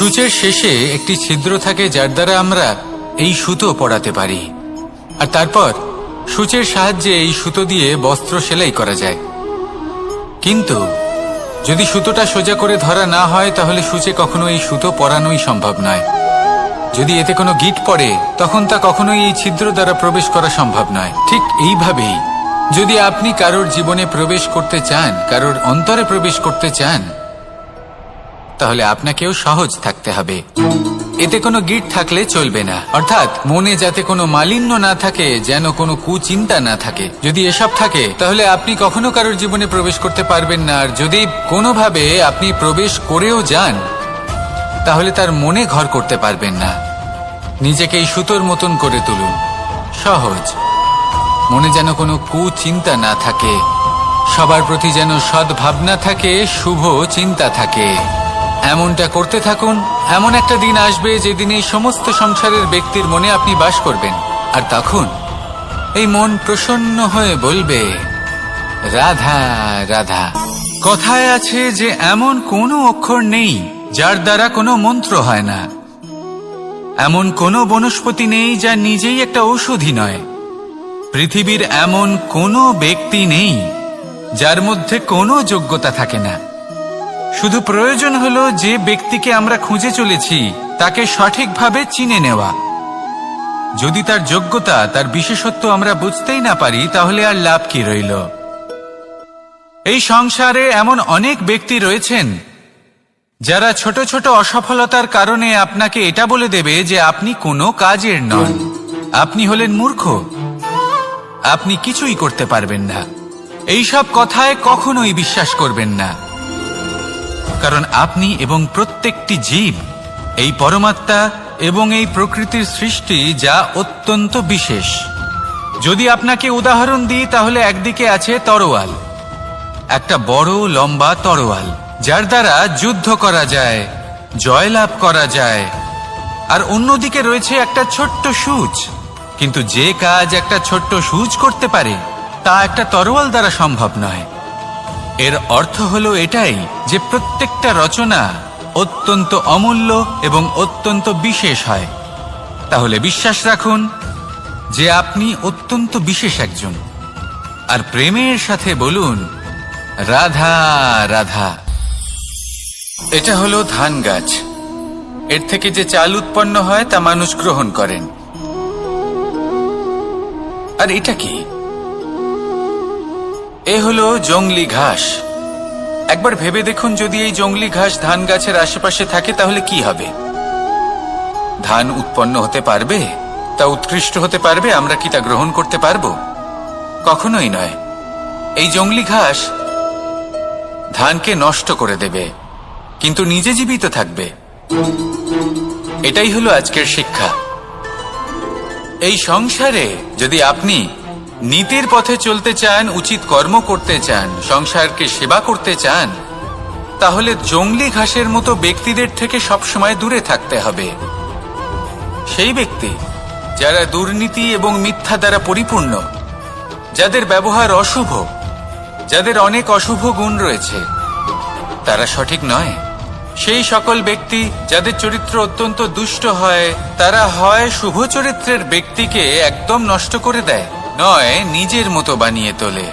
সূচের শেষে একটি ছিদ্র থাকে যার দ্বারা আমরা এই সুতো পরাতে পারি, আর তারপর সূচের সাহায্যে এই সুতো দিয়ে বস্ত্র সেলাই করা যায়। কিন্তু যদি সুতোটা সোজা করে ধরা না হয় তাহলে সূচে কখনো এই সুতো পরানোই সম্ভব নয়। যদি এতে কোনো গিঁট পড়ে তখন তা কখনোই এই ছিদ্র দ্বারা প্রবেশ করা সম্ভব নয়। ঠিক এইভাবেই যদি আপনি কারোর জীবনে প্রবেশ করতে চান, কারোর অন্তরে প্রবেশ করতে চান, তাহলে আপনাকেও সহজ থাকতে হবে। এতে কোনো গিঁট থাকলে চলবে না, অর্থাৎ মনে যাতে কোনো মালিন্য না থাকে, যেন কোনো কুচিন্তা না থাকে। যদি এসব থাকে তাহলে আপনি কখনো কারোর জীবনে প্রবেশ করতে পারবেন না। আর যদি কোনোভাবে আপনি প্রবেশ করেও যান তাহলে তার মনে ঘর করতে পারবেন না। নিজেকে এই সুতোর মতন করে তুলুন, সহজ। মনে যেন কোনো কুচিন্তা না থাকে, সবার প্রতি যেন সদ্ভাবনা থাকে, শুভ চিন্তা থাকে। এমনটা করতে থাকুন। এমন একটা দিন আসবে যেদিন এই সমস্ত সংসারের ব্যক্তির মনে আপনি বাস করবেন, আর তখন এই মন প্রসন্ন হয়ে বলবে, রাধা রাধা। কথায় আছে যে এমন কোনো অক্ষর নেই যার দ্বারা কোনো মন্ত্র হয় না, এমন কোনো বনস্পতি নেই যা নিজেই একটা ঔষধি নয়, পৃথিবীর এমন কোনো ব্যক্তি নেই যার মধ্যে কোনো যোগ্যতা থাকে না। শুধু প্রয়োজন হলো যে ব্যক্তিকে আমরা খুঁজে চলেছি তাকে সঠিকভাবে চিনে নেওয়া। যদি তার যোগ্যতা, তার বিশেষত্ব আমরা বুঝতেই না পারি তাহলে আর লাভ কি রইল? এই সংসারে এমন অনেক ব্যক্তি রয়েছেন যারা ছোট ছোট অসফলতার কারণে আপনাকে এটা বলে দেবে যে আপনি কোনো কাজের নন, আপনি হলেন মূর্খ, আপনি কিছুই করতে পারবেন না। এইসব কথায় কখনোই বিশ্বাস করবেন না, কারণ আপনি এবং প্রত্যেকটি জীব এই পরমাত্মা এবং এই প্রকৃতির সৃষ্টি, যা অত্যন্ত বিশেষ। যদি আপনাকে উদাহরণ দিই তাহলে একদিকে আছে তরোয়াল, একটা বড় লম্বা তরোয়াল যার দ্বারা যুদ্ধ করা যায়, জয়লাভ করা যায়। আর অন্যদিকে রয়েছে একটা ছোট্ট সূচ, কিন্তু যে কাজ একটা ছোট্ট সূচ করতে পারে তা একটা তরোয়াল দ্বারা সম্ভব নয়। এর অর্থ হলো এটাই যে প্রত্যেকটা রচনা অত্যন্ত অমূল্য এবং অত্যন্ত বিশেষ হয়। তাহলে বিশ্বাস রাখুন যে আপনি অত্যন্ত বিশেষ একজন, আর প্রেমের সাথে বলুন, রাধা রাধা। এটা হলো ধান গাছ। এর থেকে যে চাল উৎপন্ন হয় তা মানুষ গ্রহণ করেন। আর এটা কি? এ হলো জংলি ঘাস। একবার ভেবে দেখুন, যদি এই জংলি ঘাস ধান গাছের আশেপাশে থাকে তাহলে কি হবে? ধান উৎপন্ন হতে পারবে? তা উৎকৃষ্ট হতে পারবে? আমরা কি তা গ্রহণ করতে পারবো? কখনোই নয়। এই জংলি ঘাস ধানকে নষ্ট করে দেবে, কিন্তু নিজে জীবিত থাকবে। এটাই হলো আজকের শিক্ষা। এই সংসারে যদি আপনি নীতির পথে চলতে চান, উচিত কর্ম করতে চান, সংসারকে সেবা করতে চান, তাহলে জংলি ঘাসের মতো ব্যক্তিদের থেকে সবসময় দূরে থাকতে হবে। সেই ব্যক্তি যারা দুর্নীতি এবং মিথ্যা দ্বারা পরিপূর্ণ, যাদের ব্যবহার অশুভ, যাদের অনেক অশুভ গুণ রয়েছে, তারা সঠিক নয়। সেই সকল ব্যক্তি যাদের চরিত্র অত্যন্ত দুষ্ট হয়, তারা হয় শুভ চরিত্রের ব্যক্তিকে একদম নষ্ট করে দেয়, নয় নিজের মতো বানিয়ে তোলে।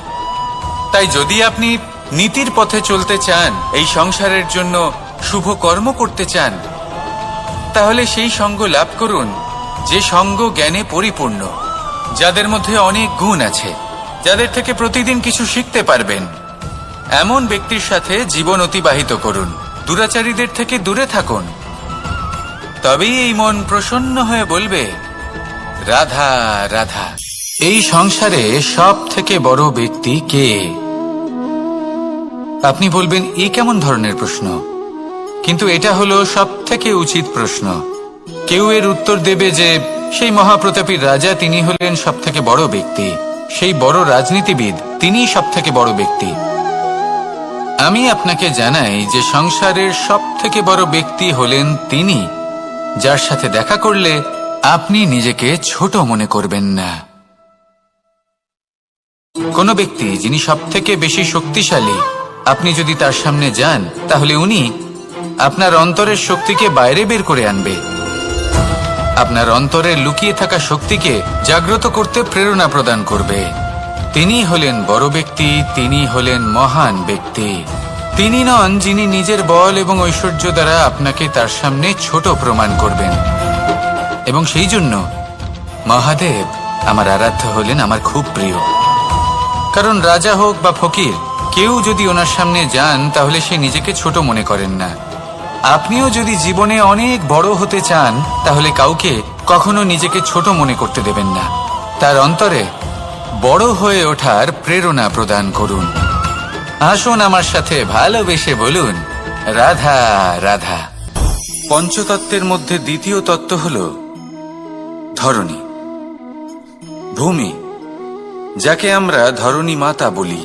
তাই যদি আপনি নীতির পথে চলতে চান, এই সংসারের জন্য শুভ কর্ম করতে চান, তাহলে সেই সঙ্গ লাভ করুন যে সঙ্গ জ্ঞানে পরিপূর্ণ, যাদের মধ্যে অনেক গুণ আছে, যাদের থেকে প্রতিদিন কিছু শিখতে পারবেন। এমন ব্যক্তির সাথে জীবন অতিবাহিত করুন, দুরাচারীদের থেকে দূরে থাকুন। তবেই এই মন প্রসন্ন হয়ে বলবে, রাধা রাধা। এই সংসারে সব থেকে বড় ব্যক্তি কে? আপনি বলবেন, এ কেমন ধরনের প্রশ্ন? কিন্তু এটা হলো সব থেকে উচিত প্রশ্ন। কেউ এর উত্তর দেবে যে সেই মহাপ্রতাপী রাজা, তিনি হলেন সব থেকে বড় ব্যক্তি, সেই বড় রাজনীতিবিদ, তিনিই সব থেকে বড় ব্যক্তি। আমি আপনাকে জানাই যে সংসারের সব থেকে বড় ব্যক্তি হলেন তিনি, যার সাথে দেখা করলে আপনি নিজেকে ছোট মনে করবেন না। কোনো ব্যক্তি যিনি সব থেকে বেশি শক্তিশালী, আপনি যদি তার সামনে যান তাহলে উনি আপনার অন্তরের শক্তিকে বাইরে বের করে আনবে, আপনার অন্তরের লুকিয়ে থাকা শক্তিকে জাগ্রত করতে প্রেরণা প্রদান করবে। তিনি হলেন বড় ব্যক্তি, তিনি হলেন মহান ব্যক্তি। তিনি নন যিনি নিজের বল এবং ঐশ্বর্য দ্বারা আপনাকে তার সামনে ছোট প্রমাণ করবেন। এবং সেই জন্য মহাদেব আমার আরাধ্য হলেন আমার খুব প্রিয়। কারণ রাজা হোক বা ফকির, কেউ যদি ওনার সামনে যান তাহলে সে নিজেকে ছোট মনে করেন না। আপনিও যদি জীবনে অনেক বড় হতে চান তাহলে কাউকে কখনো নিজেকে ছোট মনে করতে দেবেন না। তার অন্তরে বড় হয়ে ওঠার প্রেরণা প্রদান করুন। আসুন আমার সাথে ভালোবেসে বলুন, রাধা রাধা। পঞ্চতত্ত্বের মধ্যে দ্বিতীয় তত্ত্ব হল ধরণী, ভূমি, যাকে আমরা ধরণী মাতা বলি।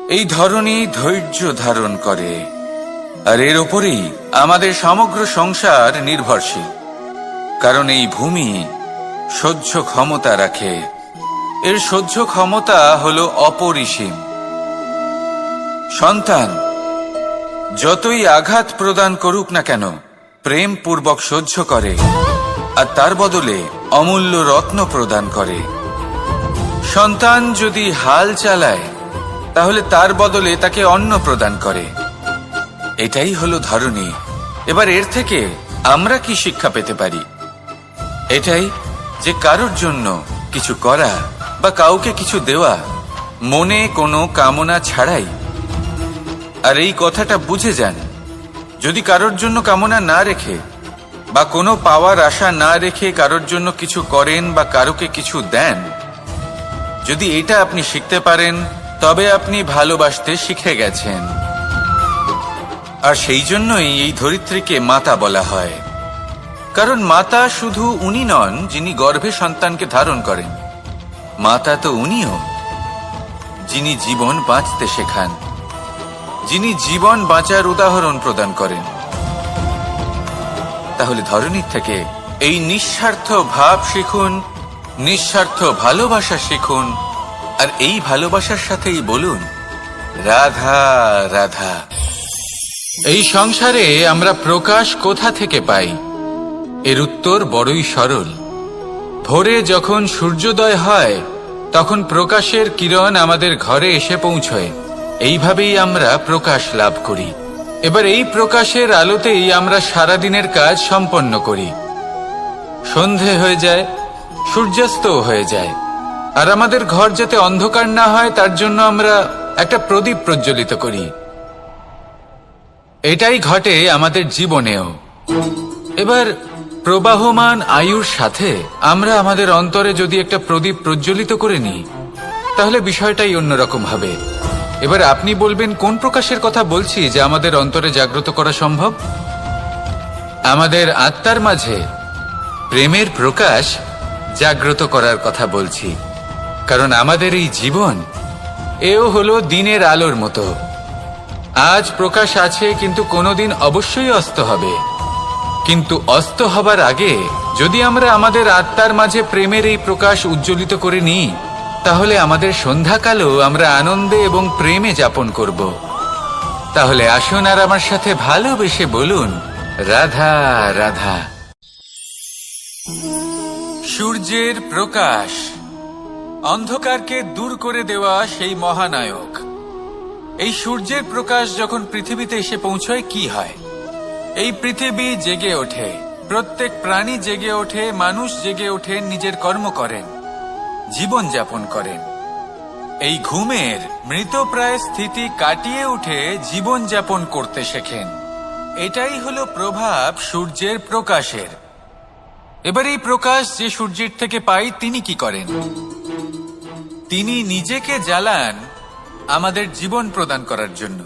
এই ধরণী ধৈর্য ধারণ করে, আর এর ওপরেই আমাদের সমগ্র সংসার নির্ভরশীল। কারণ এই ভূমি সহ্য ক্ষমতা রাখে, এর সহ্য ক্ষমতা হল অপরিসীম। সন্তান যতই আঘাত প্রদান করুক না কেন, প্রেম পূর্বক সহ্য করে, আর তার বদলে অমূল্য রত্ন প্রদান করে। সন্তান যদি হাল চালায় তাহলে তার বদলে তাকে অন্ন প্রদান করে। এটাই হলো ধরণী। এবার এর থেকে আমরা কি শিক্ষা পেতে পারি? এটাই যে কারোর জন্য কিছু করা বা কাউকে কিছু দেওয়া মনে কোনো কামনা ছাড়াই। আর এই কথাটা বুঝে যান, যদি কারোর জন্য কামনা না রেখে বা কোনো পাওয়ার আশা না রেখে কারোর জন্য কিছু করেন বা কারোকে কিছু দেন, যদি এটা আপনি শিখতে পারেন তবে আপনি ভালোবাসতে শিখে গেছেন। আর সেই জন্যই এই ধরিত্রীকে মাতা বলা হয়। কারণ মাতা শুধু উনি নন যিনি গর্ভে সন্তানকে ধারণ করেন, মাতা তো উনিও যিনি জীবন বাঁচতে শেখান, যিনি জীবন বাঁচার উদাহরণ প্রদান করেন। তাহলে ধরণীর থেকে এই নিঃস্বার্থ ভাব শিখুন, নিঃস্বার্থ ভালোবাসা শিখুন, আর এই ভালোবাসার সাথেই বলুন, রাধা রাধা। এই সংসারে আমরা প্রকাশ কোথা থেকে পাই? এর উত্তর বড়ই সরল। ভোরে যখন সূর্যোদয় হয় তখন প্রকাশের কিরণ আমাদের ঘরে এসে পৌঁছয়। এইভাবেই আমরা প্রকাশ লাভ করি। এবার এই প্রকাশের আলোতেই আমরা সারাদিনের কাজ সম্পন্ন করি। সন্ধে হয়ে যায়, সূর্যাস্তও হয়ে যায়, আর আমাদের ঘর যাতে অন্ধকার না হয় তার জন্য আমরা একটা প্রদীপ প্রজ্বলিত করি। এটাই ঘটে আমাদের জীবনেও। এবার প্রবাহমান আয়ুর সাথে আমরা আমাদের অন্তরে যদি একটা প্রদীপ প্রজ্বলিত করে নিই তাহলে বিষয়টাই অন্যরকম হবে। এবার আপনি বলবেন কোন প্রকাশের কথা বলছি যা আমাদের অন্তরে জাগ্রত করা সম্ভব? আমাদের আত্মার মাঝে প্রেমের প্রকাশ জাগ্রত করার কথা বলছি। কারণ আমাদের এই জীবন এও হলো দিনের আলোর মতো। আজ প্রকাশ আছে, কিন্তু কোনোদিন অবশ্যই অস্ত হবে। কিন্তু অস্ত হবার আগে যদি আমরা আমাদের আত্মার মাঝে প্রেমের এই প্রকাশ উজ্জ্বলিত করে নিই তাহলে আমাদের সন্ধ্যাকালও আমরা আনন্দে এবং প্রেমে যাপন করব। তাহলে আসুন আর আমার সাথে ভালোবেসে বলুন, রাধা রাধা। সূর্যের প্রকাশ অন্ধকারকে দূর করে দেওয়া সেই মহানায়ক। এই সূর্যের প্রকাশ যখন পৃথিবীতে এসে পৌঁছয় কি হয়? এই পৃথিবী জেগে ওঠে, প্রত্যেক প্রাণী জেগে ওঠে, মানুষ জেগে ওঠে, নিজের কর্ম করেন, জীবন যাপন করেন। এই ঘুমের মৃতপ্রায় স্থিতি কাটিয়ে উঠে জীবন যাপন করতে শেখেন। এটাই হলো প্রভাব সূর্যের প্রকাশের। এবার এই প্রকাশ যে সূর্যের থেকে পাই তিনি কি করেন? তিনি নিজেকে জ্বালান আমাদের জীবন প্রদান করার জন্য।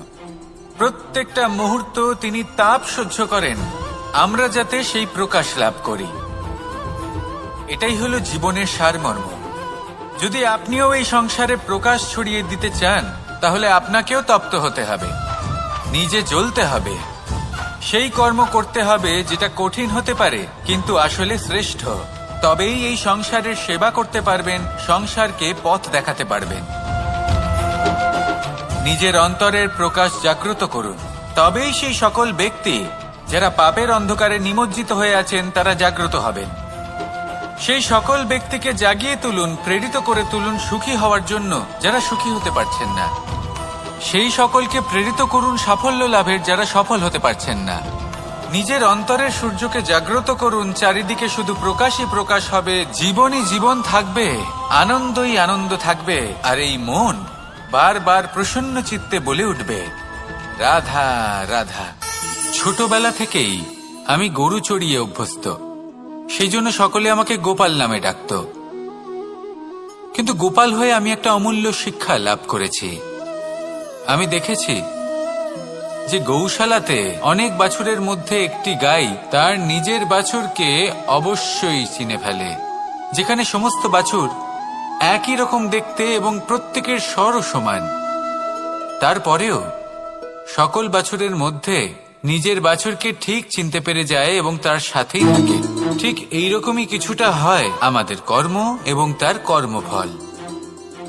প্রত্যেকটা মুহূর্ত তিনি তাপ সহ্য করেন আমরা যাতে সেই প্রকাশ লাভ করি। এটাই হলো জীবনের সারমর্ম। যদি আপনিও এই সংসারে প্রকাশ ছড়িয়ে দিতে চান তাহলে আপনাকেও তপ্ত হতে হবে, নিজে জ্বলতে হবে, সেই কর্ম করতে হবে যেটা কঠিন হতে পারে কিন্তু আসলে শ্রেষ্ঠ। তবেই এই সংসারের সেবা করতে পারবেন, সংসারকে পথ দেখাতে পারবেন। নিজের অন্তরের প্রকাশ জাগ্রত করুন, তবেই সেই সকল ব্যক্তি যারা পাপের অন্ধকারে নিমজ্জিত হয়ে আছেন তারা জাগ্রত হবেন। সেই সকল ব্যক্তিকে জাগিয়ে তুলুন, প্রেরিত করে তুলুন সুখী হওয়ার জন্য যারা সুখী হতে পারছেন না। সেই সকলকে প্রেরিত করুন সাফল্য লাভের যারা সফল হতে পারছেন না। নিজের অন্তরের সূর্যকে জাগ্রত করুন, চারিদিকে শুধু প্রকাশই প্রকাশ হবে, জীবনই জীবন থাকবে, আনন্দই আনন্দ থাকবে, আর এই মন বারবার প্রসন্ন চিত্তে বলে উঠবে, রাধা রাধা। ছোটবেলা থেকেই আমি গরু চড়িয়ে অভ্যস্ত, সেই জন্য সকলে আমাকে গোপাল নামে ডাকত। কিন্তু গোপাল হয়ে আমি একটা অমূল্য শিক্ষা লাভ করেছি। আমি দেখেছি যে গৌশালাতে অনেক বাছুরের মধ্যে একটি গাই তার নিজের বাছুরকে অবশ্যই চিনে ফেলে। যেখানে সমস্ত বাছুর একই রকম দেখতে এবং প্রত্যেকের স্বরও সমান, তারপরেও সকল বাছুরের মধ্যে নিজের বাছুরকে ঠিক চিনতে পেরে যায় এবং তার সাথেই থাকে। ঠিক এইরকমই কিছুটা হয় আমাদের কর্ম এবং তার কর্মফল।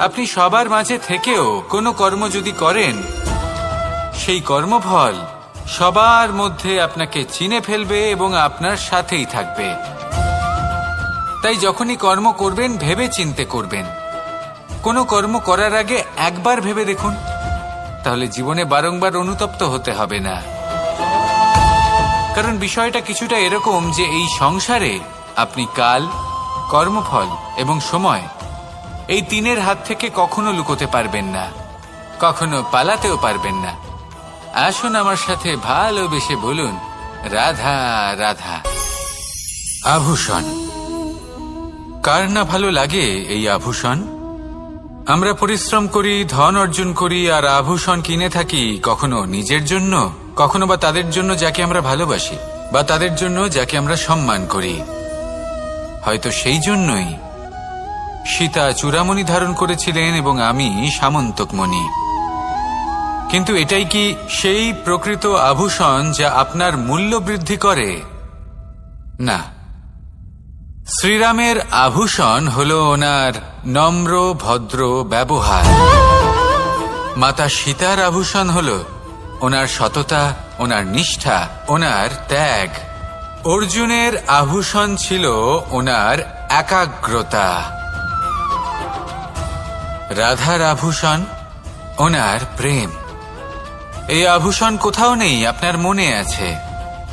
আপনি সবার মাঝে থেকেও কোনো কর্ম যদি করেন, সেই কর্মফল সবার মধ্যে আপনাকে চিনে ফেলবে এবং আপনার সাথেই থাকবে। তাই যখনই কর্ম করবেন ভেবে চিন্তে করবেন। কোনো কর্ম করার আগে একবার ভেবে দেখুন, তাহলে জীবনে বারংবার অনুতপ্ত হতে হবে না। কারণ বিষয়টা কিছুটা এরকম যে এই সংসারে আপনি কাল, কর্মফল এবং সময়, এই তিনের হাত থেকে কখনো লুকোতে পারবেন না, কখনো পালাতেও পারবেন না। আসুন আমার সাথে ভালোবেসে বলুন, রাধা রাধা। আভূষণ, কার না ভালো লাগে এই আভূষণ? আমরা পরিশ্রম করি, ধন অর্জন করি, আর আভূষণ কিনে থাকি, কখনো নিজের জন্য, কখনো বা তাদের জন্য যাকে আমরা ভালোবাসি, বা তাদের জন্য যাকে আমরা সম্মান করি। হয়তো সেই জন্যই সীতা চূড়ামণি ধারণ করেছিলেন এবং আমি সামন্তকমণি। কিন্তু এটাই কি সেই প্রকৃত আভূষণ যা আপনার মূল্য বৃদ্ধি করে? না। শ্রীরামের আভূষণ হল ওনার নম্র ভদ্র ব্যবহার। মাতা সীতার আভূষণ হল ওনার সততা, ওনার নিষ্ঠা, ওনার ত্যাগ। অর্জুনের আভূষণ ছিল ওনার একাগ্রতা। রাধার আভূষণ ওনার প্রেম। এই আভূষণ কোথাও নেই, আপনার মনে আছে।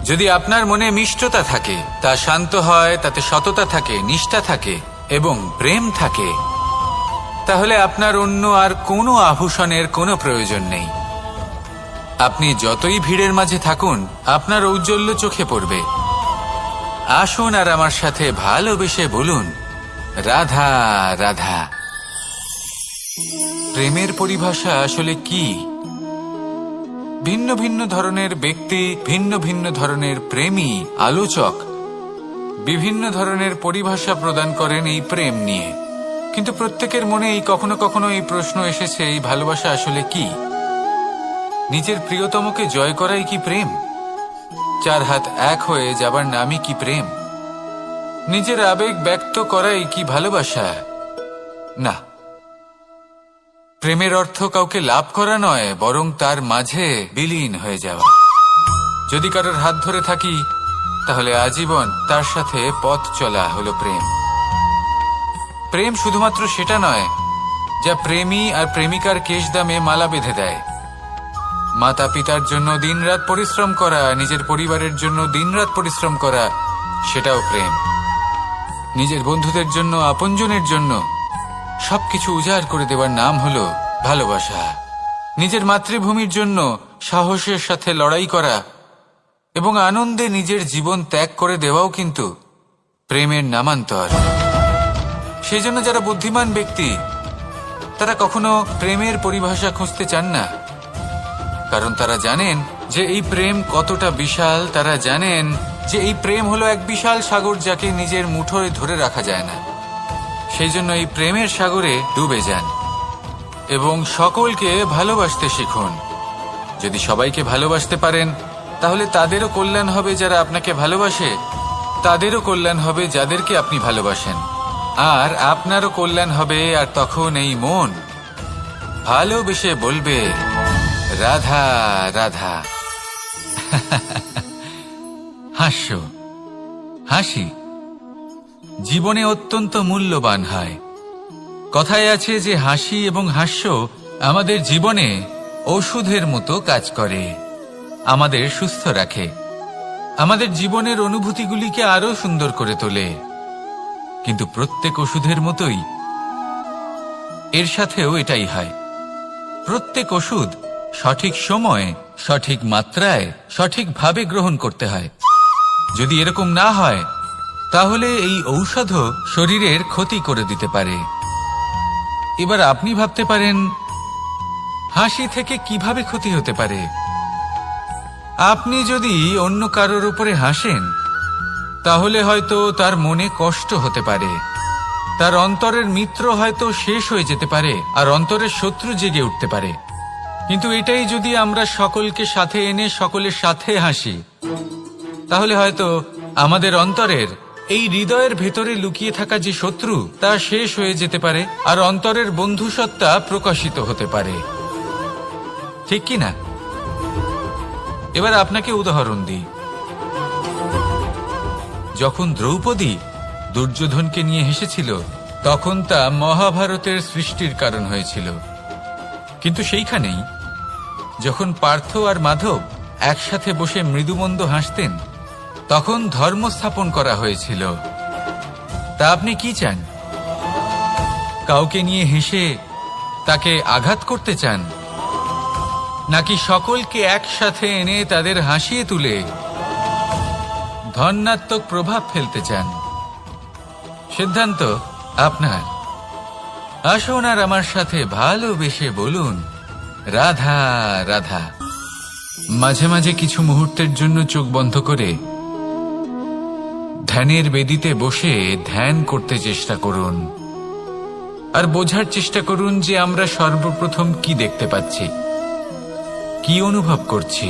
যদি আপনার মনে মিষ্টতা থাকে, তা শান্ত হয়, তাতে সততা থাকে, নিষ্ঠা থাকে এবং প্রেম থাকে, তাহলে আপনার অন্য আর কোনো আভূষণের কোনো প্রয়োজন নেই। আপনি যতই ভিড়ের মাঝে থাকুন, আপনার ঔজ্জ্বল্য চোখে পড়বে। আসুন আর আমার সাথে ভালোবেসে বলুন, রাধা রাধা। প্রেমের পরিভাষা আসলে কি? ভিন্ন ভিন্ন ধরনের ব্যক্তি, ভিন্ন ভিন্ন ধরনের প্রেমী, আলোচক বিভিন্ন ধরনের পরিভাষা প্রদান করেন এই প্রেম নিয়ে। কিন্তু প্রত্যেকের মনেই কখনো কখনো এই প্রশ্ন এসেছে, এই ভালোবাসা আসলে কি? নিজের প্রিয়তমকে জয় করাই কি প্রেম? চার হাত এক হয়ে যাবার নামই কি প্রেম? নিজের আবেগ ব্যক্ত করাই কি ভালোবাসা? না। প্রেমের অর্থ কাউকে লাভ করা নয়, বরং তার মাঝে বিলীন হয়ে যাওয়া। যদি কারোর হাত ধরে থাকি, তাহলে আজীবন তার সাথে পথ চলা হলো প্রেম। প্রেম শুধুমাত্র সেটা নয় যা প্রেমী আর প্রেমিকার কেশদামে মালা বেঁধে দেয়। মাতা পিতার জন্য দিনরাত পরিশ্রম করা, নিজের পরিবারের জন্য দিনরাত পরিশ্রম করা, সেটাও প্রেম। নিজের বন্ধুদের জন্য, আপনজনের জন্য সবকিছু উজাড় করে দেওয়ার নাম হলো ভালোবাসা। নিজের মাতৃভূমির জন্য সাহসের সাথে লড়াই করা এবং আনন্দে নিজের জীবন ত্যাগ করে দেওয়াও কিন্তু প্রেমের নামান্তর। সেই জন্য যারা বুদ্ধিমান ব্যক্তি, তারা কখনো প্রেমের পরিভাষা খুঁজতে চান না, কারণ তারা জানেন যে এই প্রেম কতটা বিশাল। তারা জানেন যে এই প্রেম হলো এক বিশাল সাগর, যাকে নিজের মুঠোয় ধরে রাখা যায় না। সেই জন্য এই প্রেমের সাগরে ডুবে যান এবং সকলকে ভালোবাসতে শিখুন। যদি সবাইকে ভালোবাসতে পারেন, তাহলে তাদেরও কল্যাণ হবে যারা আপনাকে ভালোবাসে, তাদেরও কল্যাণ হবে যাদেরকে আপনি ভালোবাসেন, আর আপনারও কল্যাণ হবে। আর তখন এই মন ভালোবেসে বলবে, রাধা রাধা। হাস্য, হাসি জীবনে অত্যন্ত মূল্যবান হয়। কথায় আছে যে হাসি এবং হাস্য আমাদের জীবনে ঔষধের মতো কাজ করে, আমাদের সুস্থ রাখে, আমাদের জীবনের অনুভূতিগুলিকে আরো সুন্দর করে তোলে। কিন্তু প্রত্যেক ওষুধের মতোই এর সাথেও এটাই হয়। প্রত্যেক ওষুধ সঠিক সময়ে, সঠিক মাত্রায়, সঠিকভাবে গ্রহণ করতে হয়। যদি এরকম না হয় তাহলে এই ঔষধও শরীরের ক্ষতি করে দিতে পারে। এবার আপনি ভাবতে পারেন, হাসি থেকে কিভাবে ক্ষতি হতে পারে? আপনি যদি অন্য কারোর উপরে হাসেন তাহলে হয়তো তার মনে কষ্ট হতে পারে, তার অন্তরের মিত্র হয়তো শেষ হয়ে যেতে পারে, আর অন্তরের শত্রু জেগে উঠতে পারে। কিন্তু এটাই যদি আমরা সকলকে সাথে এনে সকলের সাথে হাসি, তাহলে হয়তো আমাদের অন্তরের এই হৃদয়ের ভেতরে লুকিয়ে থাকা যে শত্রু তা শেষ হয়ে যেতে পারে, আর অন্তরের বন্ধুসত্তা প্রকাশিত হতে পারে। ঠিক কি না? এবার আপনাকে উদাহরণ দিই। যখন দ্রৌপদী দুর্যোধনকে নিয়ে হেসেছিল তখন তা মহাভারতের সৃষ্টির কারণ হয়েছিল। কিন্তু সেইখানেই যখন পার্থ আর মাধব একসাথে বসে মৃদুমন্দ হাসতেন তখন ধর্ম স্থাপন করা হয়েছিল। তা আপনি কি চান? কাউকে নিয়ে হেসে তাকে আঘাত করতে চান, নাকি সকলকে একসাথে এনে তাদের হাসিয়ে তুলে ধনাত্মক প্রভাব ফেলতে চান? সিদ্ধান্ত আপনার। আসুন আর আমার সাথে ভালোবেসে বলুন, রাধা রাধা। মাঝে মাঝে কিছু মুহূর্তের জন্য চোখ বন্ধ করে ধ্যানের বেদিতে বসে ধ্যান করতে চেষ্টা করুন, আর বোঝার চেষ্টা করুন যে আমরা সর্বপ্রথম কি দেখতে পাচ্ছি, কি অনুভব করছি।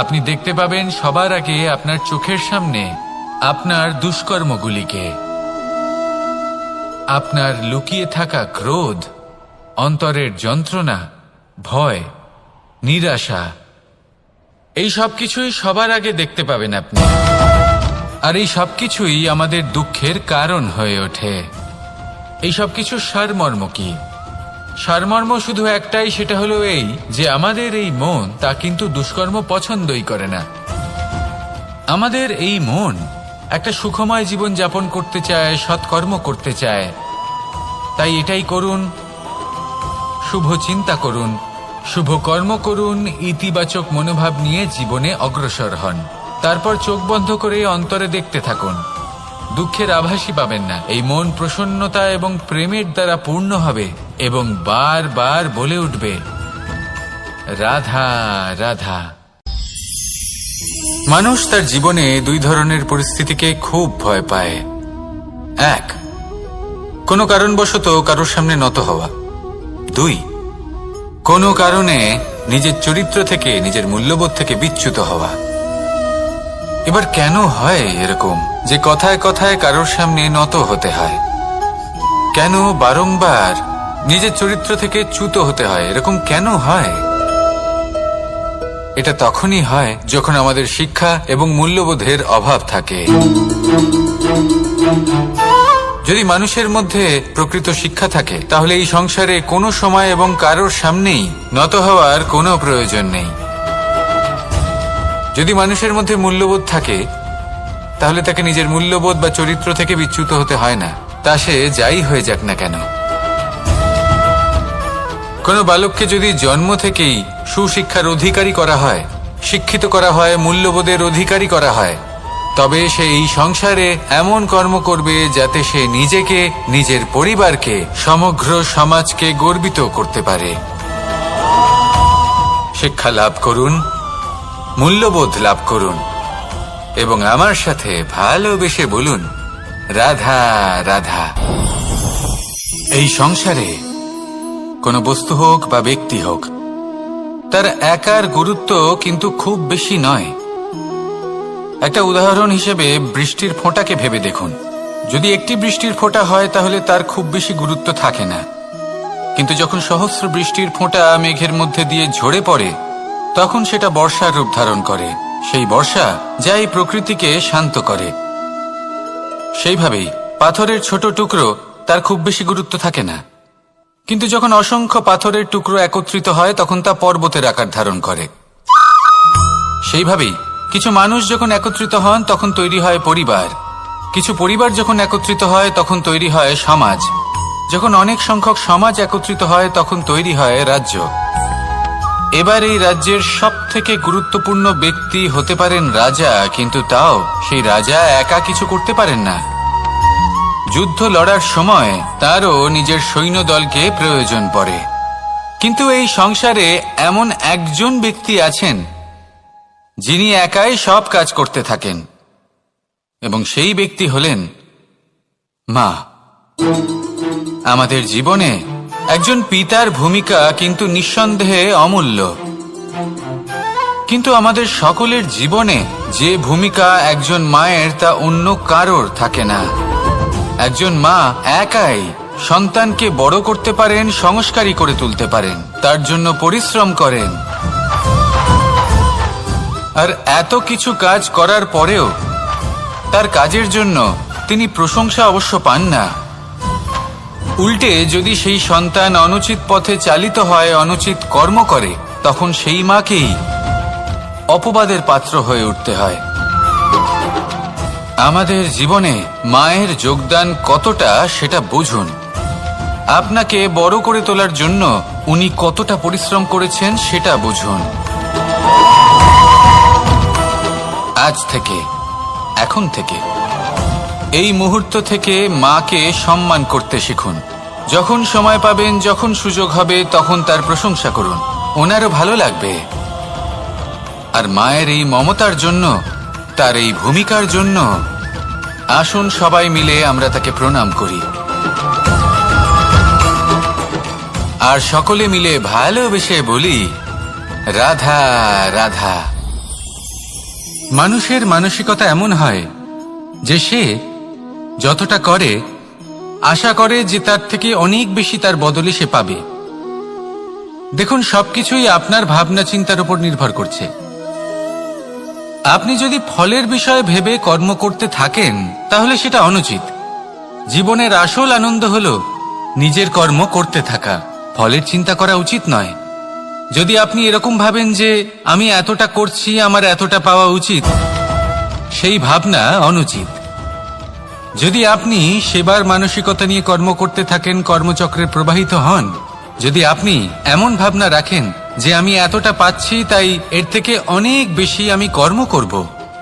আপনি দেখতে পাবেন সবার আগে আপনার চোখের সামনে আপনার দুষ্কর্মগুলিকে, আপনার লুকিয়ে থাকা ক্রোধ, অন্তরের যন্ত্রণা, ভয়, নিরাশা, এই সব কিছুই সবার আগে দেখতে পাবেন আপনি। আর এই সব কিছুই আমাদের দুঃখের কারণ হয়ে ওঠে। এই সব কিছুর সারমর্ম কি? সারমর্ম শুধু একটাই, সেটা হলো এই যে আমাদের এই মন তা কিন্তু দুষ্কর্ম পছন্দই করে না। আমাদের এই মন একটা সুখময় জীবন যাপন করতে চায়, সৎকর্ম করতে চায়। তাই এটাই করুন, শুভ চিন্তা করুন, শুভ কর্ম করুন, ইতিবাচক মনোভাব নিয়ে জীবনে অগ্রসর হন। তারপর চোখ বন্ধ করে অন্তরে দেখতে থাকুন। দুঃখের আভাসই পাবেন না। এই মন প্রসন্নতা এবং প্রেমের দ্বারা পূর্ণ হবে এবং বারবার বলে উঠবে, রাধা রাধা। মানুষ তার জীবনে দুই ধরনের পরিস্থিতিকে খুব ভয় পায়। এক, কোনো কারণবশত কারোর সামনে নত হওয়া। দুই, কোনো কারণে নিজের চরিত্র থেকে, নিজের মূল্যবোধ থেকে বিচ্যুত হওয়া। এবার কেন হয় এরকম যে কথায় কথায় কারোর সামনে নত হতে হয়? কেন বারংবার নিজের চরিত্র থেকে চ্যুত হতে হয়? এরকম কেন হয়? এটা তখনই হয় যখন আমাদের শিক্ষা এবং মূল্যবোধের অভাব থাকে। যদি মানুষের মধ্যে প্রকৃত শিক্ষা থাকে তাহলে এই সংসারে কোনো সময় এবং কারোর সামনেই নত হওয়ার কোনো প্রয়োজন নেই। যদি মানুষের মধ্যে মূল্যবোধ থাকে তাহলে তাকে নিজের মূল্যবোধ বা চরিত্র থেকে বিচ্যুত হতে হয় না, তা সে যাই হয়ে যাক না কেন। কোনো বালককে যদি জন্ম থেকেই সুশিক্ষার অধিকারী করা হয়, শিক্ষিত করা হয়, মূল্যবোধের অধিকারী করা হয়, তবে সে এই সংসারে এমন কর্ম করবে যাতে সে নিজেকে, নিজের পরিবারকে, সমগ্র সমাজকে গর্বিত করতে পারে। শিক্ষা লাভ করুন, মূল্যবোধ লাভ করুন এবং আমার সাথে ভালোবেসে বলুন, রাধা রাধা। এই সংসারে কোনো বস্তু হোক বা ব্যক্তি হোক, তার একার গুরুত্ব কিন্তু খুব বেশি নয়। একটা উদাহরণ হিসেবে বৃষ্টির ফোঁটাকে ভেবে দেখুন। যদি একটি বৃষ্টির ফোঁটা হয় তাহলে তার খুব বেশি গুরুত্ব থাকে না। কিন্তু যখন সহস্র বৃষ্টির ফোঁটা মেঘের মধ্যে দিয়ে ঝরে পড়ে তখন সেটা বর্ষার রূপ ধারণ করে। সেই বর্ষা যা এই প্রকৃতিকে শান্ত করে। সেইভাবেই পাথরের ছোট টুকরো তার খুব বেশি গুরুত্ব থাকে না, কিন্তু যখন অসংখ্য পাথরের টুকরো একত্রিত হয় তখন তা পর্বতের আকার ধারণ করে। সেইভাবেই কিছু মানুষ যখন একত্রিত হন তখন তৈরি হয় পরিবার, কিছু পরিবার যখন একত্রিত হয় তখন তৈরি হয় সমাজ, যখন অনেক সংখ্যক সমাজ একত্রিত হয় তখন তৈরি হয় রাজ্য। এবার এই রাজ্যের সবথেকে গুরুত্বপূর্ণ ব্যক্তি হতে পারেন রাজা, কিন্তু তাও সেই রাজা একা কিছু করতে পারেন না। যুদ্ধ লড়ার সময় তারও নিজের সৈন্যদলকে প্রয়োজন পড়ে। কিন্তু এই সংসারে এমন একজন ব্যক্তি আছেন যিনি একাই সব কাজ করতে থাকেন, এবং সেই ব্যক্তি হলেন মা। আমাদের জীবনে একজন পিতার ভূমিকা কিন্তু নিঃসন্দেহে অমূল্য, কিন্তু আমাদের সকলের জীবনে যে ভূমিকা একজন মায়ের তা অন্য কারোর থাকে না। একজন মা একাই সন্তানকে বড় করতে পারেন, সংস্কারী করে তুলতে পারেন, তার জন্য পরিশ্রম করেন। আর এত কিছু কাজ করার পরেও তার কাজের জন্য তিনি প্রশংসা অবশ্য পান না। উল্টে যদি সেই সন্তান অনুচিত পথে চালিত হয়, অনুচিত কর্ম করে, তখন সেই মাকেই অপবাদের পাত্র হয়ে উঠতে হয়। আমাদের জীবনে মায়ের যোগদান কতটা সেটা বুঝুন। আপনাকে বড় করে তোলার জন্য উনি কতটা পরিশ্রম করেছেন সেটা বুঝুন। আজ থেকে, এখন থেকে, এই মুহূর্ত থেকে মাকে সম্মান করতে শিখুন। যখন সময় পাবেন, যখন সুযোগ হবে, তখন তার প্রশংসা করুন, ওনারও ভালো লাগবে। আর মায়ের এই মমতার জন্য, তার এই ভূমিকার জন্য আসুন সবাই মিলে আমরা তাকে প্রণাম করি, আর সকলে মিলে ভালোবেসে বলি রাধা রাধা। মানুষের মানসিকতা এমন হয় যে সে যতটা করে আশা করে যে তার থেকে অনেক বেশি তার বদলে সে পাবে। দেখুন, সবকিছুই আপনার ভাবনা চিন্তার উপর নির্ভর করছে। আপনি যদি ফলের বিষয়ে ভেবে কর্ম করতে থাকেন তাহলে সেটা অনুচিত। জীবনের আসল আনন্দ হলো নিজের কর্ম করতে থাকা, ফলের চিন্তা করা উচিত নয়। যদি আপনি এরকম ভাবেন যে আমি এতটা করছি, আমার এতটা পাওয়া উচিত, সেই ভাবনা অনুচিত। যদি আপনি সেবার মানসিকতা নিয়ে কর্ম করতে থাকেন, কর্মচক্রে প্রবাহিত হন, যদি আপনি এমন ভাবনা রাখেন যে আমি এতটা পাচ্ছি তাই এর থেকে অনেক বেশি আমি কর্ম করব,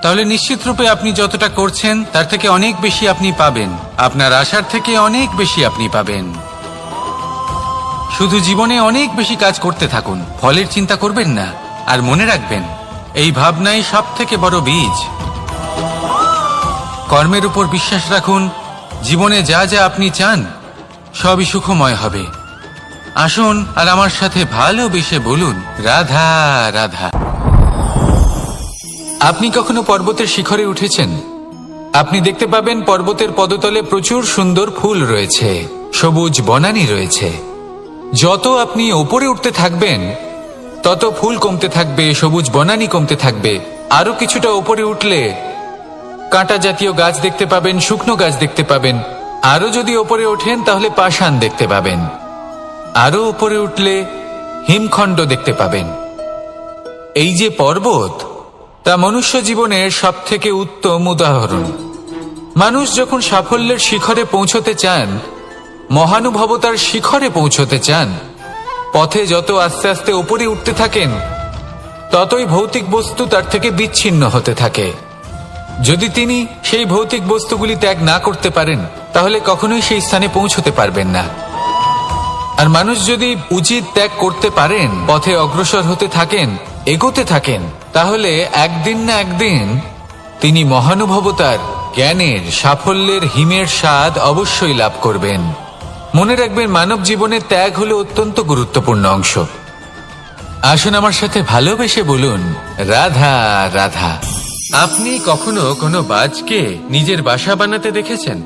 তাহলে নিশ্চিতরূপে আপনি যতটা করছেন তার থেকে অনেক বেশি আপনি পাবেন, আপনার আশার থেকে অনেক বেশি আপনি পাবেন। শুধু জীবনে অনেক বেশি কাজ করতে থাকুন, ফলের চিন্তা করবেন না। আর মনে রাখবেন, এই ভাবনাই সব থেকে বড় বীজ। কর্মের উপর বিশ্বাস রাখুন, জীবনে যা যা আপনি চান সবই সুখময় হবে। আসুন আর আমার সাথে ভালোবেসে বলুন রাধা রাধা। আপনি কখনো পর্বতের শিখরে উঠেছেন? আপনি দেখতে পাবেন পর্বতের পদতলে প্রচুর সুন্দর ফুল রয়েছে, সবুজ বনানী রয়েছে। যত আপনি ওপরে উঠতে থাকবেন তত ফুল কমতে থাকবে, সবুজ বনানী কমতে থাকবে। আরো কিছুটা ওপরে উঠলে কাঁটা জাতীয় গাছ দেখতে পাবেন, শুকনো গাছ দেখতে পাবেন। আরো যদি ওপরে ওঠেন তাহলে পাষাণ দেখতে পাবেন। আরো উপরে উঠলে হিমখণ্ড দেখতে পাবেন। এই যে পর্বত, তা মনুষ্য জীবনের সব থেকে উত্তম উদাহরণ। মানুষ যখন সাফল্যের শিখরে পৌঁছতে চান, মহানুভবতার শিখরে পৌঁছতে চান, পথে যত আস্তে আস্তে উপরে উঠতে থাকেন ততই ভৌতিক বস্তু তার থেকে বিচ্ছিন্ন হতে থাকে। যদি তিনি সেই ভৌতিক বস্তুগুলি ত্যাগ না করতে পারেন তাহলে কখনোই সেই স্থানে পৌঁছতে পারবেন না। আর মানুষ যদি উচিত ত্যাগ করতে পারেন, পথে অগ্রসর হতে থাকেন, এগোতে থাকেন, তাহলে একদিন না একদিন তিনি মহানুভবতার, জ্ঞানের, সাফল্যের হিমের স্বাদ অবশ্যই লাভ করবেন। মনে রাখবেন, মানব জীবনের ত্যাগ হলো অত্যন্ত গুরুত্বপূর্ণ অংশ। আসুন আমার সাথে ভালোবেসে বলুন রাধা রাধা। আপনি কখনো কোনো বাজকে নিজের বাসা বানাতে দেখেছেন?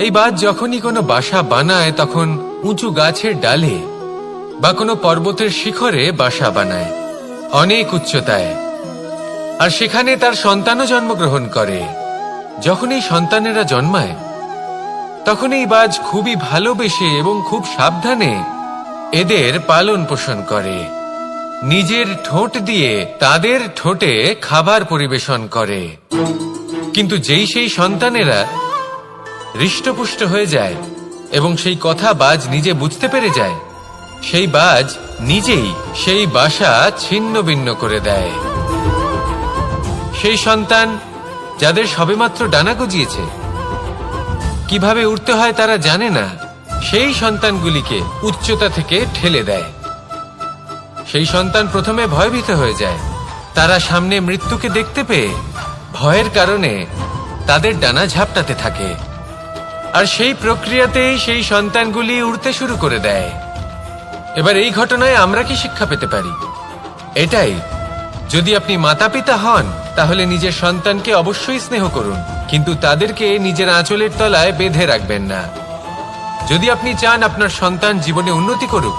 এই বাজ যখনই কোনো বাসা বানায় তখন উঁচু গাছের ডালে বা কোনো পর্বতের শিখরে বাসা বানায় অনেক উচ্চতায়, আর সেখানে তার সন্তানও জন্মগ্রহণ করে। যখন এই সন্তানেরা জন্মায় তখন এই বাজ খুবই ভালোবেসে এবং খুব সাবধানে এদের পালন পোষণ করে। নিজের ঠোঁট দিয়ে তাদের ঠোঁটে খাবার পরিবেশন করে। কিন্তু যেই সেই সন্তানেরা হৃষ্টপুষ্ট হয়ে যায় এবং সেই কথা বাজ নিজে বুঝতে পেরে যায়, সেই বাজ নিজেই সেই বাসা ছিন্ন ভিন্ন করে দেয়। সেই সন্তান যাদের সবেমাত্র ডানা গজিয়েছে, কিভাবে উড়তে হয় তারা জানে না, সেই সন্তানগুলিকে উচ্চতা থেকে ঠেলে দেয়। সেই সন্তান প্রথমে ভয়ভীত হয়ে যায়। তারা সামনে মৃত্যুকে দেখতে পেয়ে ভয়ের কারণে তাদের ডানা ঝাপটাতে থাকে, আর সেই প্রক্রিয়াতেই সেই সন্তানগুলি উড়তে শুরু করে দেয়। এবার এই ঘটনায় আমরা কি শিক্ষা পেতে পারি? এটাই, যদি আপনি মাতা পিতা হন তাহলে নিজের সন্তানকে অবশ্যই স্নেহ করুন, কিন্তু তাদেরকে নিজের আঁচলের তলায় বেঁধে রাখবেন না। যদি আপনি চান আপনার সন্তান জীবনে উন্নতি করুক,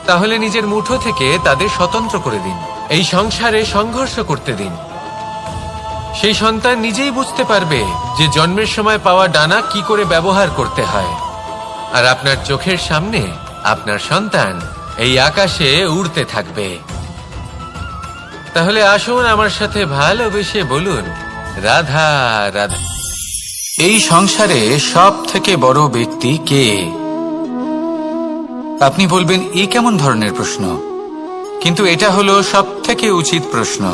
তাহলে নিজের মুঠো থেকে তাদের স্বতন্ত্র করে দিন। এই সংসারে সংঘর্ষ করতে দিন। সেই সন্তান নিজেই বুঝতে পারবে যে জন্মের সময় পাওয়া ডানা কি করে ব্যবহার করতে হয়। আর আপনার চোখের সামনে আপনার সন্তান এই আকাশে উড়তে থাকবে। তাহলে আসুন আমার সাথে ভালোবেসে বলুন, রাধা রাধা। এই সংসারে সব থেকে বড় ব্যক্তি কে? আপনি বলবেন, এ কেমন ধরনের প্রশ্ন? কিন্তু এটা হলো সব থেকে উচিত প্রশ্ন।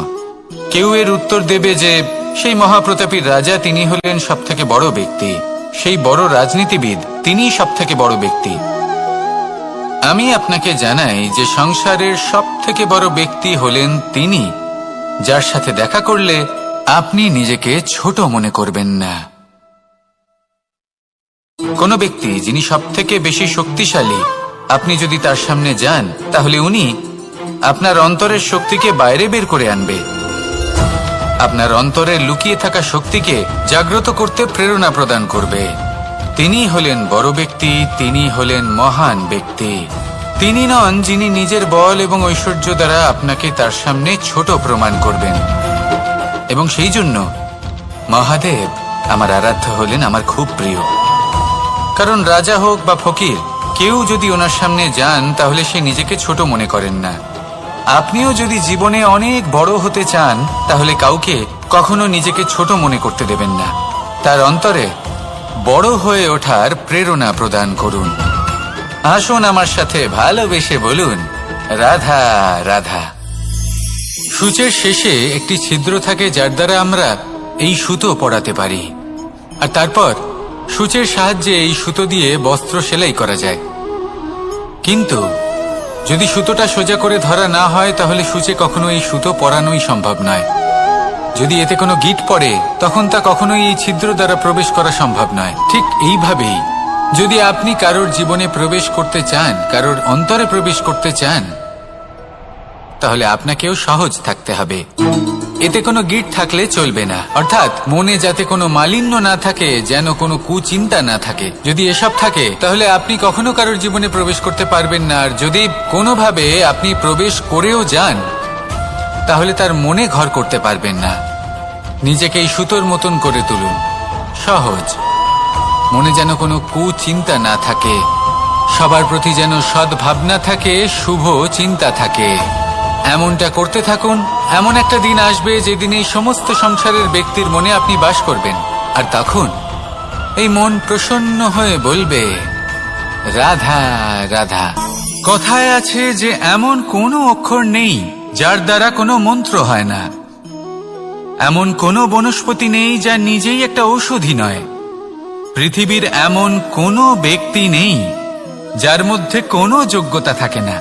কেউ এর উত্তর দেবে যে সেই মহাপ্রতাপী রাজা, তিনি হলেন সব থেকে বড় ব্যক্তি, সেই বড় রাজনীতিবিদ, তিনিই সব থেকে বড় ব্যক্তি। আমি আপনাকে জানাই যে সংসারের সব থেকে বড় ব্যক্তি হলেন তিনি, যার সাথে দেখা করলে আপনি নিজেকে ছোট মনে করবেন না। কোন ব্যক্তি যিনি সব থেকে বেশি শক্তিশালী, আপনি যদি তার সামনে যান তাহলে উনি আপনার অন্তরের শক্তিকে বাইরে বের করে আনবে, আপনার অন্তরের লুকিয়ে থাকা শক্তিকে জাগ্রত করতে প্রেরণা প্রদান করবে। তিনি হলেন বড় ব্যক্তি, তিনি হলেন মহান ব্যক্তি। তিনি নন যিনি নিজের বল এবং ঐশ্বর্য দ্বারা আপনাকে তার সামনে ছোট প্রমাণ করবেন। এবং সেই জন্য মহাদেব আমার আরাধ্য হলেন আমার খুব প্রিয়। কারণ রাজা হোক বা ফকির, কেউ যদি ওনার সামনে যান তাহলে সে নিজেকে ছোট মনে করেন না। আপনিও যদি জীবনে অনেক বড় হতে চান তাহলে কাউকে কখনো নিজেকে ছোট মনে করতে দেবেন না। তার অন্তরে বড় হয়ে ওঠার প্রেরণা প্রদান করুন। আসুন আমার সাথে ভালোবেসে বলুন, রাধা রাধা। সূচের শেষে একটি ছিদ্র থাকে যার দ্বারা আমরা এই সুতো পরাতে পারি, আর তারপর সূচের সাহায্যে এই সুতো দিয়ে বস্ত্র সেলাই করা যায়। কিন্তু যদি সুতোটা সোজা করে ধরা না হয় তাহলে সূচে কখনো এই সুতো পরানোই সম্ভব নয়। যদি এতে কোনো গিঁট পড়ে তখন তা কখনোই এই ছিদ্র দ্বারা প্রবেশ করা সম্ভব নয়। ঠিক এইভাবেই যদি আপনি কারোর জীবনে প্রবেশ করতে চান, কারোর অন্তরে প্রবেশ করতে চান, তাহলে আপনাকেও সহজ থাকতে হবে। এতে কোনো গিঁট থাকলে চলবে না, অর্থাৎ মনে যাতে কোনো মালিন্য না থাকে, যেন কোনো কুচিন্তা না থাকে। যদি এসব থাকে তাহলে আপনি কখনো কারোর জীবনে প্রবেশ করতে পারবেন না। আর যদি কোনোভাবে আপনি প্রবেশ করেও যান তাহলে তার মনে ঘর করতে পারবেন না। নিজেকে এই সুতোর মতন করে তুলুন, সহজ। মনে যেন কোনো কুচিন্তা না থাকে, সবার প্রতি যেন সদ্ভাবনা থাকে, শুভ চিন্তা থাকে। এমনটা করতে থাকুন। এমন একটা দিন আসবে যেদিন এই সমস্ত সংসারের ব্যক্তির মনে আপনি বাস করবেন, আর তখন এই মন প্রসন্ন হয়ে বলবে, রাধা রাধা। কথায় আছে যে এমন কোনো অক্ষর নেই যার দ্বারা কোনো মন্ত্র হয় না, এমন কোনো বনস্পতি নেই যা নিজেই একটা ঔষধি নয়, পৃথিবীর এমন কোনো ব্যক্তি নেই যার মধ্যে কোনো যোগ্যতা থাকে না।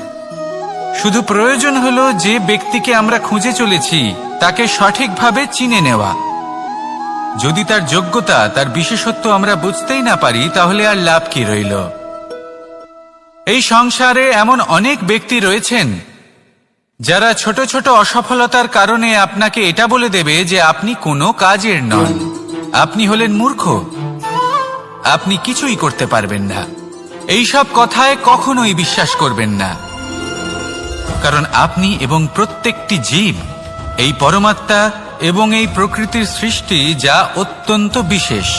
শুধু প্রয়োজন হলো যে ব্যক্তিকে আমরা খুঁজে চলেছি তাকে সঠিকভাবে চিনে নেওয়া। যদি তার যোগ্যতা, তার বিশেষত্ব আমরা বুঝতেই না পারি তাহলে আর লাভ কি রইল? এই সংসারে এমন অনেক ব্যক্তি রয়েছেন যারা ছোট ছোট অসফলতার কারণে আপনাকে এটা বলে দেবে যে আপনি কোনো কাজের নন, আপনি হলেন মূর্খ, আপনি কিছুই করতে পারবেন না। এইসব কথায় কখনোই বিশ্বাস করবেন না, কারণ আপনি এবং প্রত্যেকটি জীব এই পরমাত্মা এবং এই প্রকৃতির সৃষ্টি, যা অত্যন্ত বিশেষ।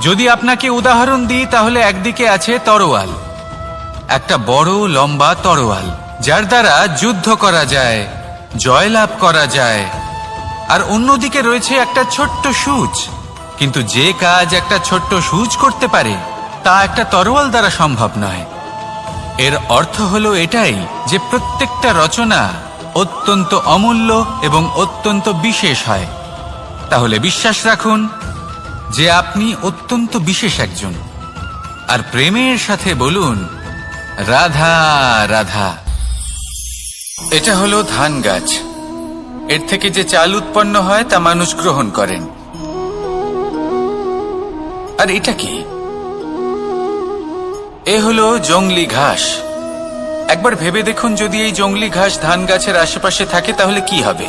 যদি আপনাকে উদাহরণ দিই, তাহলে একদিকে আছে তরোয়াল, একটা বড় লম্বা তরোয়াল, যার দ্বারা যুদ্ধ করা যায়, জয়লাভ করা যায়। আর অন্যদিকে রয়েছে একটা ছোট্ট সূঁচ, কিন্তু যে কাজ একটা ছোট্ট সূঁচ করতে পারে তা একটা তরোয়াল দ্বারা সম্ভব নয়। এর অর্থ হলো এটাই যে প্রত্যেকটা রচনা অত্যন্ত অমূল্য এবং অত্যন্ত বিশেষ হয়। তাহলে বিশ্বাস রাখুন যে আপনি অত্যন্ত বিশেষ একজন, আর প্রেমের সাথে বলুন রাধা রাধা। এটা হলো ধান গাছ। এর থেকে যে চাল উৎপন্ন হয় তা মানুষ গ্রহণ করেন। আর এটা কি? এ হলো জংলি ঘাস। একবার ভেবে দেখুন, যদি এই জংলি ঘাস ধান গাছের আশেপাশে থাকে তাহলে কি হবে?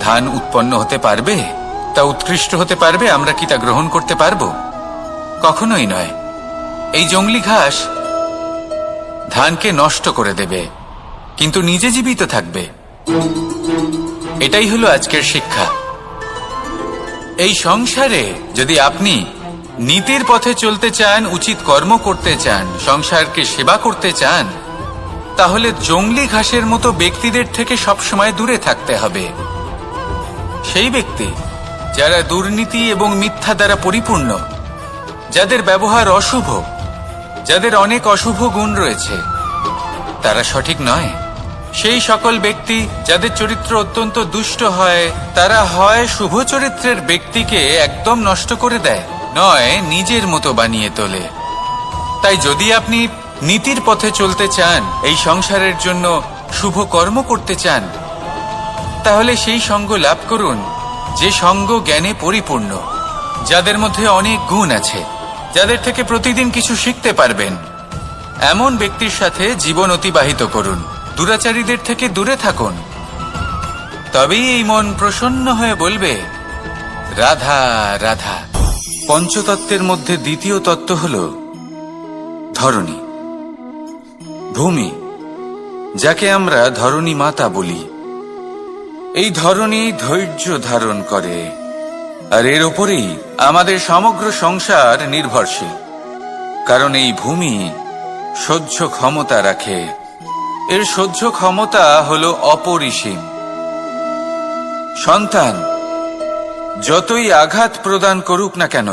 ধান উৎপন্ন হতে পারবে? তা উৎকৃষ্ট হতে পারবে? আমরা কি তা গ্রহণ করতে পারবো? কখনোই নয়। এই জংলি ঘাস ধানকে নষ্ট করে দেবে, কিন্তু নিজে জীবিত থাকবে। এটাই হলো আজকের শিক্ষা। এই সংসারে যদি আপনি নীতির পথে চলতে চান, উচিত কর্ম করতে চান, সংসারকে সেবা করতে চান, তাহলে জংলি ঘাসের মতো ব্যক্তিদের থেকে সবসময় দূরে থাকতে হবে। সেই ব্যক্তি যারা দুর্নীতি এবং মিথ্যা দ্বারা পরিপূর্ণ, যাদের ব্যবহার অশুভ, যাদের অনেক অশুভ গুণ রয়েছে, তারা সঠিক নয়। সেই সকল ব্যক্তি যাদের চরিত্র অত্যন্ত দুষ্ট হয়, তারা হয় শুভ চরিত্রের ব্যক্তিকে একদম নষ্ট করে দেয়, নয় নিজের মতো বানিয়ে তোলে। তাই যদি আপনি নীতির পথে চলতে চান, এই সংসারের জন্য শুভ কর্ম করতে চান, তাহলে সেই সঙ্গ লাভ করুন যে সঙ্গ জ্ঞানে পরিপূর্ণ, যাদের মধ্যে অনেক গুণ আছে, যাদের থেকে প্রতিদিন কিছু শিখতে পারবেন। এমন ব্যক্তির সাথে জীবন অতিবাহিত করুন। দুরাচারীদের থেকে দূরে থাকুন। তবেই এই মন প্রসন্ন হয়ে বলবে রাধা রাধা। পঞ্চতত্ত্বের মধ্যে দ্বিতীয় তত্ত্ব হল ধরণী, ভূমি, যাকে আমরা ধরণী মাতা বলি। এই ধরণী ধৈর্য ধারণ করে, আর এর ওপরেই আমাদের সমগ্র সংসার নির্ভরশীল। কারণ এই ভূমি সহ্য ক্ষমতা রাখে। এর সহ্য ক্ষমতা হলো অপরিসীম। সন্তান যতই আঘাত প্রদান করুক না কেন,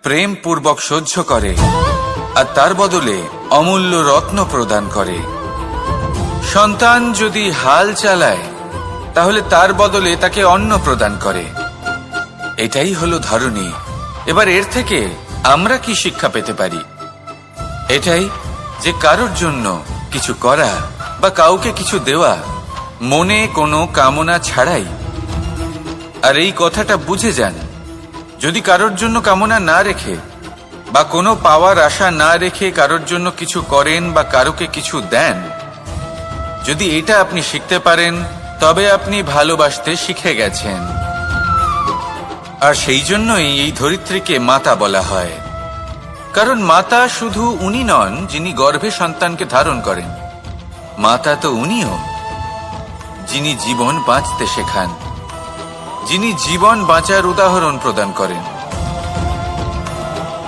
প্রেম পূর্বক সহ্য করে, আর তার বদলে অমূল্য রত্ন প্রদান করে। সন্তান যদি হাল চালায়, তাহলে তার বদলে তাকে অন্ন প্রদান করে। এটাই হলো ধরণী। এবার এর থেকে আমরা কি শিক্ষা পেতে পারি? এটাই যে কারোর জন্য কিছু করা বা কাউকে কিছু দেওয়া মনে কোনো কামনা ছাড়াই। আর এই কথাটা বুঝে যান, যদি কারোর জন্য কামনা না রেখে বা কোনো পাওয়ার আশা না রেখে কারোর জন্য কিছু করেন বা কারোকে কিছু দেন, যদি এটা আপনি শিখতে পারেন, তবে আপনি ভালোবাসতে শিখে গেছেন। আর সেই জন্যই এই ধরিত্রীকে মাতা বলা হয়। কারণ মাতা শুধু উনি নন যিনি গর্ভে সন্তানকে ধারণ করেন, মাতা তো উনিও যিনি জীবন বাঁচতে শেখান, যিনি জীবন বাঁচার উদাহরণ প্রদান করেন।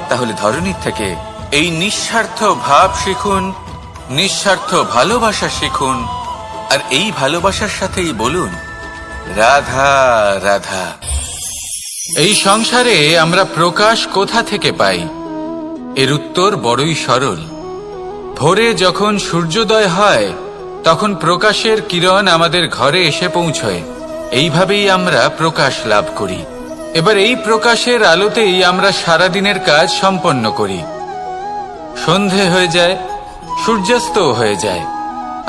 তাহলে ধরণীর থেকে এই নিঃস্বার্থ ভাব শিখুন, নিঃস্বার্থ ভালোবাসা শিখুন, আর এই ভালোবাসার সাথেই বলুন রাধা রাধা। এই সংসারে আমরা প্রকাশ কোথা থেকে পাই? এর উত্তর বড়ই সরল। ভোরে যখন সূর্যোদয় হয়, তখন প্রকাশের কিরণ আমাদের ঘরে এসে পৌঁছয়। এইভাবেই আমরা প্রকাশ লাভ করি। এবার এই প্রকাশের আলোতেই আমরা সারাদিনের কাজ সম্পন্ন করি। সন্ধে হয়ে যায়, সূর্যাস্ত হয়ে যায়,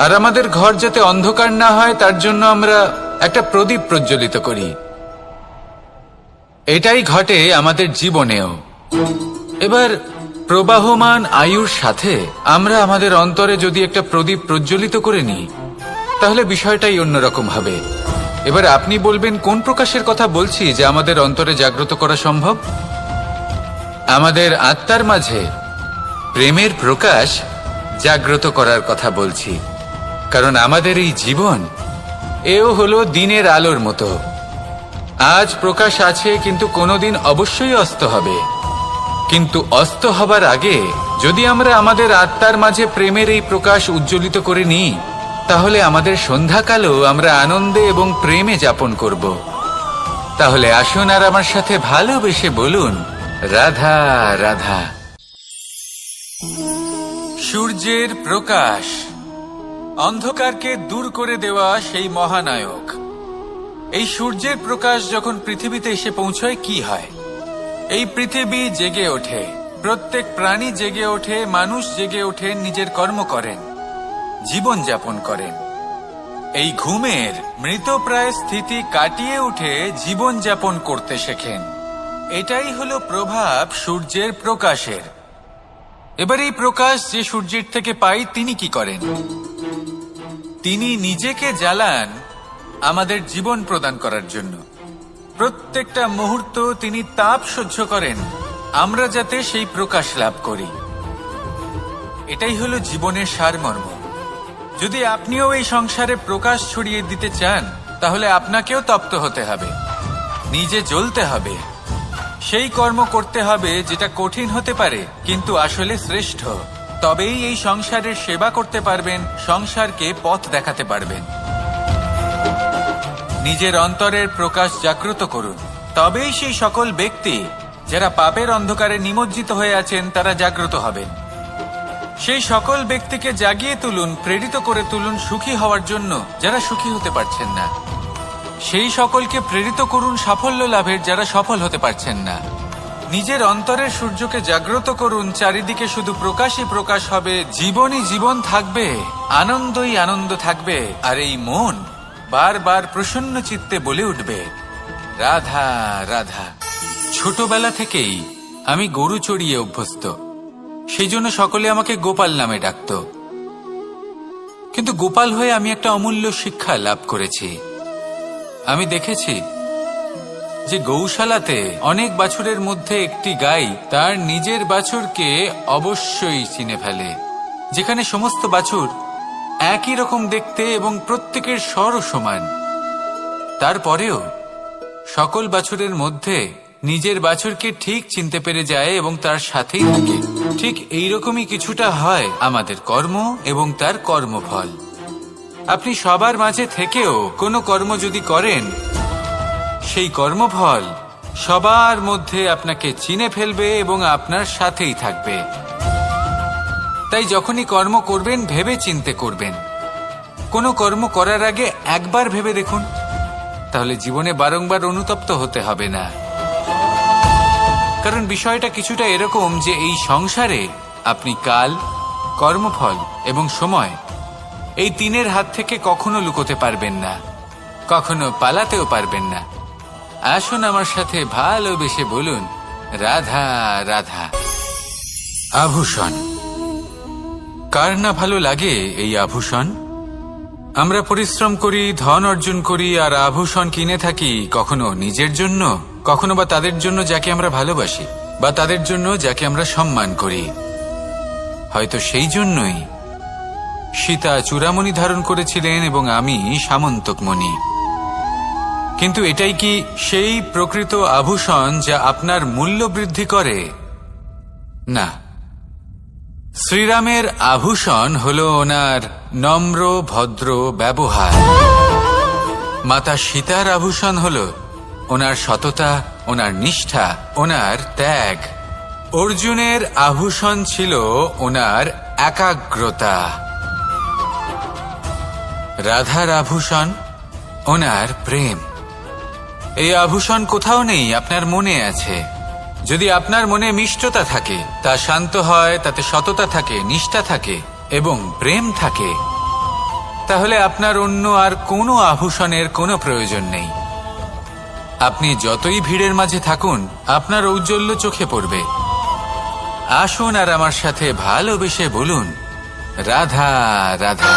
আর আমাদের ঘর যাতে অন্ধকার না হয় তার জন্য আমরা একটা প্রদীপ প্রজ্বলিত করি। এটাই ঘটে আমাদের জীবনেও। এবার প্রবাহমান আয়ুর সাথে আমরা আমাদের অন্তরে যদি একটা প্রদীপ প্রজ্বলিত করে নিই, তাহলে বিষয়টাই অন্যরকম হবে। এবার আপনি বলবেন, কোন প্রকাশের কথা বলছি যে আমাদের অন্তরে জাগ্রত করা সম্ভব? আমাদের আত্মার মাঝে প্রেমের প্রকাশ জাগ্রত করার কথা বলছি, কারণ আমাদের এই জীবন এও হলো দিনের আলোর মতো। আজ প্রকাশ আছে, কিন্তু কোনোদিন অবশ্যই অস্ত হবে। কিন্তু অস্ত হবার আগে যদি আমরা আমাদের আত্মার মাঝে প্রেমের এই প্রকাশ উজ্জ্বলিত করে নিই, তাহলে আমাদের সন্ধ্যাকালও আমরা আনন্দে এবং প্রেমে যাপন করব। তাহলে আসুন আর আমার সাথে ভালোবেসে বলুন, রাধা রাধা। সূর্যের প্রকাশ অন্ধকারকে দূর করে দেওয়া সেই মহানায়ক। এই সূর্যের প্রকাশ যখন পৃথিবীতে এসে পৌঁছয় কি হয়? এই পৃথিবী জেগে ওঠে, প্রত্যেক প্রাণী জেগে ওঠে, মানুষ জেগে ওঠে, নিজের কর্ম করেন, জীবন যাপন করেন। এই ঘুমের মৃতপ্রায় স্থিতি কাটিয়ে উঠে জীবন যাপন করতে শেখেন। এটাই হলো প্রভাব সূর্যের প্রকাশের। এবার এই প্রকাশ যে সূর্যের থেকে পাই, তিনি কি করেন? তিনি নিজেকে জ্বালান আমাদের জীবন প্রদান করার জন্য। প্রত্যেকটা মুহূর্ত তিনি তাপ সহ্য করেন, আমরা যাতে সেই প্রকাশ লাভ করি। এটাই হলো জীবনের সারমর্ম। যদি আপনিও এই সংসারে প্রকাশ ছড়িয়ে দিতে চান, তাহলে আপনাকেও তপ্ত হতে হবে, নিজে জ্বলতে হবে, সেই কর্ম করতে হবে যেটা কঠিন হতে পারে কিন্তু আসলে শ্রেষ্ঠ। তবেই এই সংসারের সেবা করতে পারবেন, সংসারকে পথ দেখাতে পারবেন। নিজের অন্তরের প্রকাশ জাগ্রত করুন, তবেই সেই সকল ব্যক্তি যারা পাপের অন্ধকারে নিমজ্জিত হয়ে আছেন তারা জাগ্রত হবেন। সেই সকল ব্যক্তিকে জাগিয়ে তুলুন, প্রেরিত করে তুলুন সুখী হওয়ার জন্য যারা সুখী হতে পারছেন না। সেই সকলকে প্রেরিত করুন সাফল্য লাভের যারা সফল হতে পারছেন না। নিজের অন্তরের সূর্যকে জাগ্রত করুন, চারিদিকে শুধু প্রকাশই প্রকাশ হবে, জীবনই জীবন থাকবে, আনন্দই আনন্দ থাকবে। আর এই মন বারবার প্রসন্ন চিত্তে বলে উঠবে, রাধা রাধা। ছোটবেলা থেকেই আমি গরু চড়িয়ে অভ্যস্ত, সেই জন্য সকলে আমাকে গোপাল নামে ডাকত। কিন্তু গোপাল হয়ে আমি একটা অমূল্য শিক্ষা লাভ করেছি। আমি দেখেছি যে গৌশালাতে অনেক বাছুরের মধ্যে একটি গাই তার নিজের বাছুরকে অবশ্যই চিনে ফেলে। যেখানে সমস্ত বাছুর একই রকম দেখতে এবং প্রত্যেকের স্বরও সমান, তারপরেও সকল বাছুরের মধ্যে নিজের বাছুরকে ঠিক চিনতে পেরে যায় এবং তার সাথেই থাকে। ঠিক এইরকমই কিছুটা হয় আমাদের কর্ম এবং তার কর্মফল। আপনি সবার মাঝে থেকেও কোনো কর্ম যদি করেন, সেই কর্মফল সবার মধ্যে আপনাকে চিনে ফেলবে এবং আপনার সাথেই থাকবে। তাই যখনই কর্ম করবেন ভেবে চিন্তে করবেন। কোনো কর্ম করার আগে একবার ভেবে দেখুন, তাহলে জীবনে বারংবার অনুতপ্ত হতে হবে না। কারণ বিষয়টা কিছুটা এরকম যে এই সংসারে আপনি কাল, কর্মফল এবং সময়, এই তিনের হাত থেকে কখনো লুকোতে পারবেন না, কখনো পালাতেও পারবেন না। আসুন আমার সাথে ভালোবেসে বলুন, রাধা রাধা। আভূষণ কার না ভালো লাগে? এই আভূষণ আমরা পরিশ্রম করি, ধন অর্জন করি আর আভূষণ কিনে থাকি, কখনো নিজের জন্য, কখনো বা তাদের জন্য যাকে আমরা ভালোবাসি, বা তাদের জন্য যাকে আমরা সম্মান করি। হয়তো সেই জন্যই সীতা চূড়ামণি ধারণ করেছিলেন এবং আমি সামন্তক মণি। কিন্তু এটাই কি সেই প্রকৃত আভূষণ যা আপনার মূল্য বৃদ্ধি করে? না। শ্রীরামের আভূষণ হল ওনার নম্র ভদ্র ব্যবহার। মাতা সীতার আভূষণ হল ওনার সততা, ওনার নিষ্ঠা, ওনার ত্যাগ। অর্জুনের আভূষণ ছিল ওনার একাগ্রতা। রাধার আভূষণ ওনার প্রেম। এই আভূষণ কোথাও নেই, আপনার মনে আছে। যদি আপনার মনে মিষ্টতা থাকে, তা শান্ত হয়, তাতে সততা থাকে, নিষ্ঠা থাকে এবং প্রেম থাকে, তাহলে আপনার অন্য আর কোনো আভূষণের কোনো প্রয়োজন নেই। আপনি যতই ভিড়ের মাঝে থাকুন, আপনার ঔজ্জ্বল্য চোখে পড়বে। আসুন আর আমার সাথে ভালোবেসে বলুন, রাধা রাধা।